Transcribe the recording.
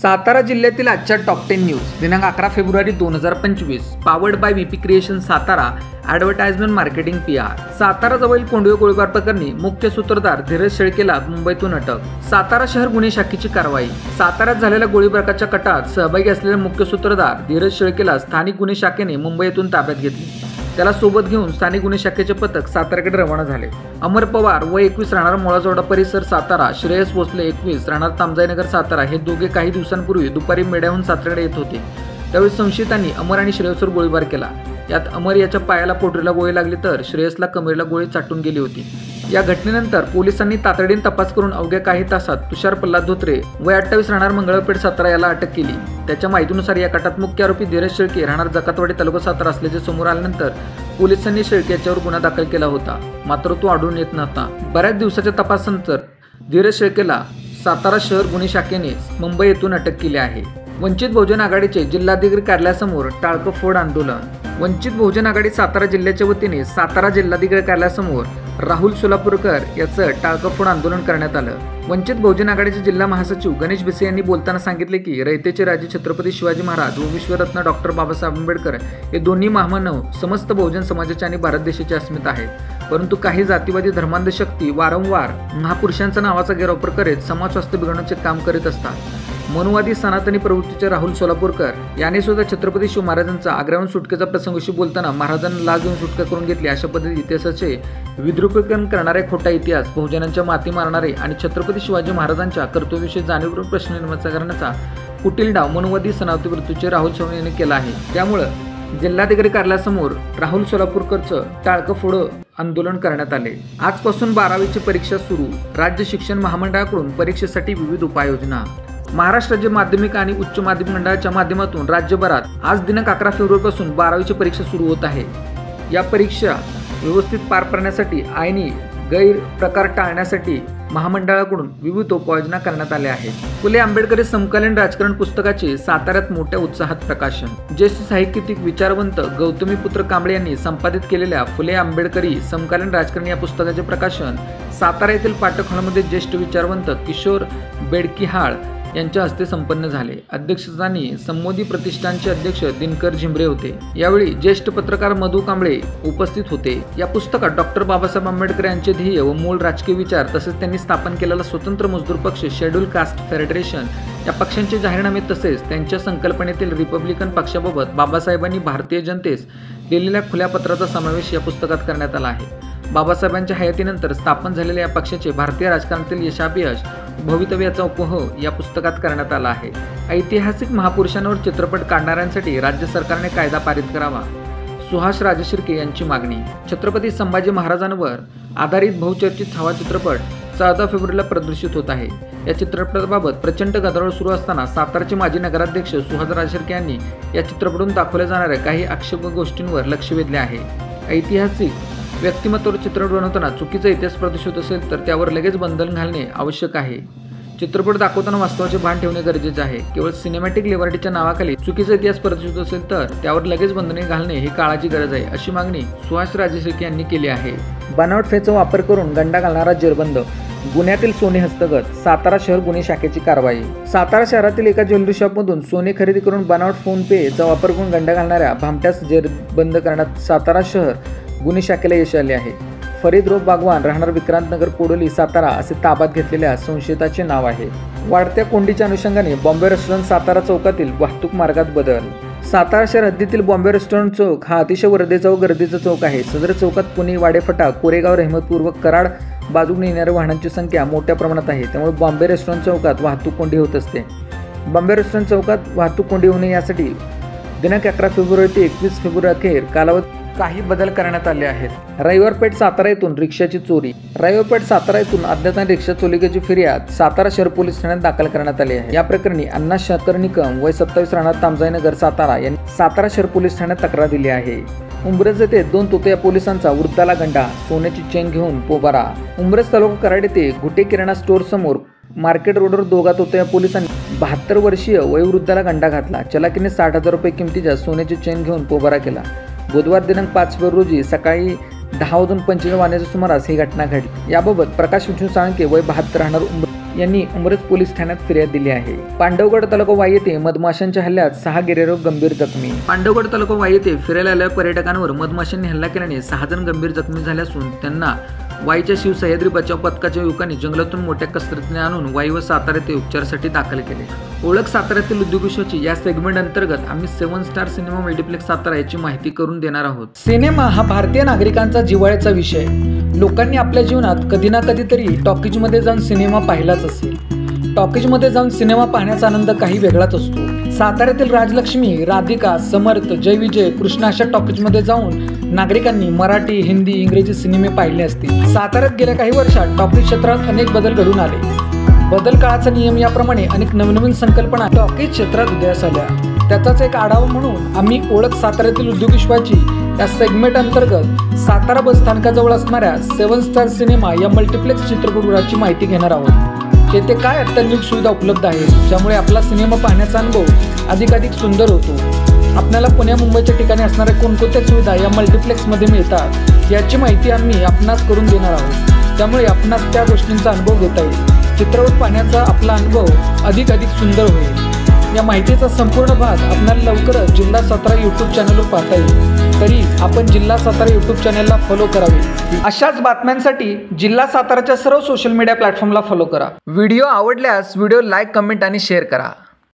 सातारा जिल्ह्यातील आजच्या top 10 news दिनांक 11 February 2025 powered by VP creation Satara advertisement marketing PR। Satara जवळील कोंडिव गोळीबार प्रकरणी मुख्य सूत्रधार धीरज शेळकेला मुंबईतून अटक। सातारा शहर गुन्हे शाखेची कारवाई। साताऱ्यात झालेल्या गोळीबाराच्या कटात सहभागी असलेल्या मुख्य सूत्रधार धीरज शेळकेला स्थानिक गुन्हे शाखेने मुंबईतून ताब्यात घेतले। त्याला सोबत घेऊन स्थानिक गुन्हे शाखेचे पथक साताऱ्याकडे रवाना झाले। अमर पवार व 21 राहणार मोळाजोडा परिसर सातारा, श्रेयस भोसले 21 राहणार तामजाईनगर सातारा हे दोघे काही दिवसांपूर्वी दुपारी मेढ्याहून साताऱ्याकडे येत होते। त्यावेळी संशयितांनी अमर आणि श्रेयसवर गोळीबार केला। यात अमर याच्या पायाला पोटरीला गोळी लागली तर श्रेयसला कमरेला गोळी चाटून गेली होती। या घटनेनंतर पोलिसांनी तातडीने तपास करून अवघ्या काही तासात तुषार प्रल्हाद धोत्रे वय 28 राहणार मंगळपेठ सातारा याला अटक केली। त्याच्या माहितीनुसार या कटात मुख्य आरोपी धीरज शेळके राहणार जकातवाडी तालुका सातारा असल्याचे समोर आल्यानंतर पोलिसांनी शेळके याच्यावर गुन्हा दाखल केला होता, मात्र तो आढळून येत नव्हता। बऱ्याच दिवसाच्या तपासानंतर धीरज शेळकेला सातारा शहर गुन्हे शाखेने मुंबई येथून अटक केली आहे। वंचित बहुजन आघाडीचे जिल्हाधिकारी कार्यालयासमोर टाळकं फोड आंदोलन। वंचित बहुजन आघाडी सातारा जिल्ह्याच्या वतीने सातारा जिल्हाधिकारी कार्यालयासमोर राहुल सोलापूरकर याचं टाळकं फोड आंदोलन करण्यात आलं। वंचित बहुजन आघाडीचे जिल्हा महासचिव गणेश भिसे यांनी बोलताना सांगितले की रयतेचे राजे छत्रपती शिवाजी महाराज व विश्वरत्न डॉक्टर बाबासाहेब आंबेडकर हे दोन्ही महामानव समस्त बहुजन समाजाचे आणि भारत देशाची अस्मिता आहेत, परंतु काही जातीवादी धर्मांध शक्ती वारंवार महापुरुषांचा नावाचा गैरवापर करीत समाज स्वास्थ्य बिघडवण्याचे काम करीत असतात। मनुवादी सनातनी प्रवृत्तीचे राहुल सोलापूरकर यांनी सुद्धा छत्रपती शिव महाराजांचा आग्र्याहून सुटकेचा प्रसंगाशी बोलताना महाराजांना लाच देऊन सुटका करून घेतली अशा पद्धतीने इतिहासाचे विद्रूपीकरण करणारे खोटा इतिहास, बहुजनांच्या माती मारणारे आणि छत्रपती शिवाजी महाराजांच्या कर्तव्याविषयी जाणीवपूर्वक प्रश्न निर्माण करण्याचा कुटील डाव मनुवादी सनातनी प्रवृत्तीचे राहुल सोलापूरकर यांनी केला आहे। त्यामुळे जिल्हाधिकारी कार्यालयासमोर राहुल सोलापूरकरचं टाळकं फोड आंदोलन करण्यात आले। आजपासून 12वीची परीक्षा सुरू। राज्य शिक्षण महामंडळाकडून परीक्षेसाठी विविध उपाययोजना। महाराष्ट्र राज्य माध्यमिक आणि उच्च माध्यमिक मंडळाच्या माध्यमातून राज्यभरात आज दिनांक 11 फेब्रुवारीपासून 12वीची परीक्षा सुरू होत आहे। या परीक्षा व्यवस्थित पार पाडण्यासाठी आणि गैरप्रकार टाळण्यासाठी महामंडळाकडून विविध उपाययोजना करण्यात आल्या आहेत। फुले आंबेडकरी समकालीन राजकारण पुस्तकाचे साताऱ्यात मोठ्या उत्साहात प्रकाशन। ज्येष्ठ साहित्यिक विचारवंत गौतमीपुत्र कांबळे यांनी संपादित केलेल्या फुले आंबेडकरी समकालीन राजकारण या पुस्तकाचे प्रकाशन सातारा येथील पाठक हॉलमध्ये ज्येष्ठ विचारवंत किशोर बेडकिहाळ यांच्या हस्ते संपन्न झाले। अध्यक्षस्थानी संमोदी प्रतिष्ठानचे अध्यक्ष दिनकर झिंबरे होते। यावेळी ज्येष्ठ पत्रकार मधु कांबळे उपस्थित होते। या पुस्तकात डॉक्टर बाबासाहेब आंबेडकर यांचे ध्येय व मूळ राजकीय विचार तसेच त्यांनी स्थापन केलेला स्वतंत्र मजदूर पक्ष शेड्यूल कास्ट फेडरेशन या पक्षांचे जाहीरनामे तसेच त्यांच्या संकल्पनेतील रिपब्लिकन पक्षाबाबत बाबासाहेबांनी भारतीय जनतेस लिहिलेल्या खुल्या पत्राचा समावेश या पुस्तकात करण्यात आला आहे। बाबासाहेबांच्या हयातीनंतर स्थापन झालेल्या या पक्षाचे भारतीय राजकारणातील यशापयश भवितव्याचा उपह या पुस्तकात करण्यात आला आहे। ऐतिहासिक महापुरुषांवर चित्रपट काढणाऱ्यांसाठी राज्य सरकारने कायदा पारित करावा, सुहास राजशिर्के यांची मागणी। छत्रपती संभाजी महाराजांवर आधारित बहुचर्चित छावा चित्रपट 14 फेब्रुवारीला प्रदर्शित होत आहे। या चित्रपटाबाबत प्रचंड गदारोळ सुरू असताना सातारचे माजी नगराध्यक्ष सुहास राजशिर्के यांनी या चित्रपटातून दाखवल्या जाणाऱ्या काही आक्षेप गोष्टींवर लक्ष वेधले आहे। ऐतिहासिक व्यक्तिमत्वावर चित्रपट बनवताना चुकीचा इतिहास प्रदर्शित असेल तर त्यावर लगेच बंधन घालणे आवश्यक आहे। चित्रपट दाखवताना वास्तवाचे भान ठेवणे गरजेचे आहे। केवळ सिनेमॅटिक लिबर्टीच्या नावाखाली चुकीचा इतिहास प्रदर्शित असेल तर त्यावर लगेच बंधने घालणे ही काळाची गरज आहे, अशी मागणी सुहास राजशिर्के यांनी केली आहे। बनावट फेचा वापर करून गंडा घालणारा जेरबंद, गुन्ह्यातील सोने हस्तगत। सातारा शहर गुन्हे शाखेची कारवाई। सातारा शहरातील एका ज्वेलरी शॉपमधून सोने खरेदी करून बनावट फोन पेचा वापर करून गंडा घालणाऱ्या भामट्यास जेरबंद करण्यात सातारा शहर गुन्हे शाखेला यश आले आहे। फरीद रोफ बागवान राहणार विक्रांतनगर पोडोली सातारा असे ताब्यात घेतलेल्या संशयिताचे नाव आहे। वाढत्या कोंडीच्या अनुषंगाने बॉम्बे रेस्टॉरंट सातारा चौकातील वाहतूक मार्गात बदल। सातारा शहर हद्दीतील बॉम्बे रेस्टॉरंट चौक हा अतिशय वर्दळीचा व गर्दीचा चौक आहे। सदर चौकात पुणे, वाडेफटा, कोरेगाव, रहमतपूर व कराड बाजूने येणाऱ्या वाहनांची संख्या मोठ्या प्रमाणात आहे। त्यामुळे बॉम्बे रेस्टॉरंट चौकात वाहतूक कोंडी होत असते। बॉम्बे रेस्टॉरंट चौकात वाहतूक कोंडी होणे यासाठी दिनांक 11 फेब्रुवारी ते 21 फेब्रुवारी अखेर कालावधीत काही बदल करण्यात आले आहेत। रविवारपेठ सातारा येथून रिक्षाची चोरी। रविवारपेठ सातारा येथून अज्ञात रिक्षा चोरीची फिर्याद सातारा शहर पोलीस ठाण्यात दाखल करण्यात आली आहे। या प्रकरणी अण्णा शंकर निकम वय 27 राहणार तामजाईनगर सातारा यांनी सातारा शहर पोलीस ठाण्यात तक्रार दिली आहे। उंब्रज येथे 2 तोतया पोलिसांचा वृद्धाला गंडा, सोन्याची चेन घेऊन पोबारा। उंब्रज तालुका कराड येथे घुटे किराणा स्टोअर समोर मार्केट रोडवर 2 तोतया पोलिसांनी 72 वर्षीय वयोवृद्धाला गंडा घातला। चलाकीने 60,000 रुपये किमतीच्या सोन्याची चेन घेऊन पोबारा केला। बुधवार दिनांक 5 फेब्रुवारी रोजी सकाळी 10:25 वाजण्याच्या सुमारास ही घटना घडली। याबाबत प्रकाश विष्णू साळुंखे वय 72 राहणार यांनी उमरज पोलीस ठाण्यात फिर्याद दिली आहे। पांडवगड तालुका वाई येथे मधमाशांच्या हल्ल्यात 6 गिर्यारोहक गंभीर जखमी। पांडवगड तालुका वाई येथे फिरायला आलेल्या पर्यटकांवर मधमाशांनी हल्ला केल्याने 6 जण गंभीर जखमी झाले असून त्यांना वाईच्या शिवसह्याद्री बचाव पथकाच्या युवकांनी जंगलातून मोठ्या कसरतीने आणून वाई व सातारा येथे उपचारासाठी दाखल केले। ओळख साताऱ्यातील उद्योग विश्वाची या सेगमेंट अंतर्गत आम्ही 7 स्टार सिनेमा मल्टिप्लेक्स सातारा याची माहिती करून देणार आहोत। सिनेमा हा भारतीय नागरिकांचा जिव्हाळ्याचा विषय। लोकांनी आपल्या जीवनात कधी ना कधीतरी टॉकीजमध्ये जाऊन सिनेमा पाहिलाच असेल। टॉकीजमध्ये जाऊन सिनेमा पाहण्याचा आनंद काही वेगळाच असतो। साताऱ्यातील राजलक्ष्मी, राधिका, समर्थ, जय विजय, कृष्णा अशा टॉकीजमध्ये जाऊन नागरिकांनी मराठी, हिंदी, इंग्रजी सिनेमे पाहिले असतील। साताऱ्यात गेल्या काही वर्षात टॉकीज क्षेत्रात अनेक बदल घडून आले। बदल काळाचा नियम याप्रमाणे अनेक नवनवीन संकल्पना टॉकीज क्षेत्रात उदयास आल्या। त्याचाच एक आढावा म्हणून आम्ही ओळख साताऱ्यातील उद्योग विश्वाची या सेगमेंट अंतर्गत सातारा बस स्थानकाजवळ असणाऱ्या 7 स्टार सिनेमा या मल्टिप्लेक्स चित्रपटगृहाची माहिती घेणार आहोत। येथे काय अत्याधुनिक सुविधा उपलब्ध आहेत ज्यामुळे आपला सिनेमा पाहण्याचा अनुभव अधिकाधिक सुंदर होतो। आपल्याला पुण्या मुंबईच्या ठिकाणी असणाऱ्या कोणकोणत्या सुविधा या मल्टिप्लेक्समध्ये मिळतात याची माहिती आम्ही आपणास करून देणार आहोत। त्यामुळे आपणास त्या गोष्टींचा अनुभव घेता येईल। चित्रपट पाहण्याचा आपला अनुभव अधिकाधिक सुंदर होईल। या माहितीचा संपूर्ण भाग आपल्याला लवकरच जिल्हा सातारा यूट्यूब चॅनलवर पाहता येईल। तरी आपण जिल्हा सातारा यूट्यूब चॅनलला फॉलो करावे। अशाच बातम्यांसाठी जिल्हा साताराच्या सर्व सोशल मीडिया प्लॅटफॉर्मला फॉलो करा। व्हिडिओ आवडल्यास व्हिडिओ लाईक, कमेंट आणि शेअर करा।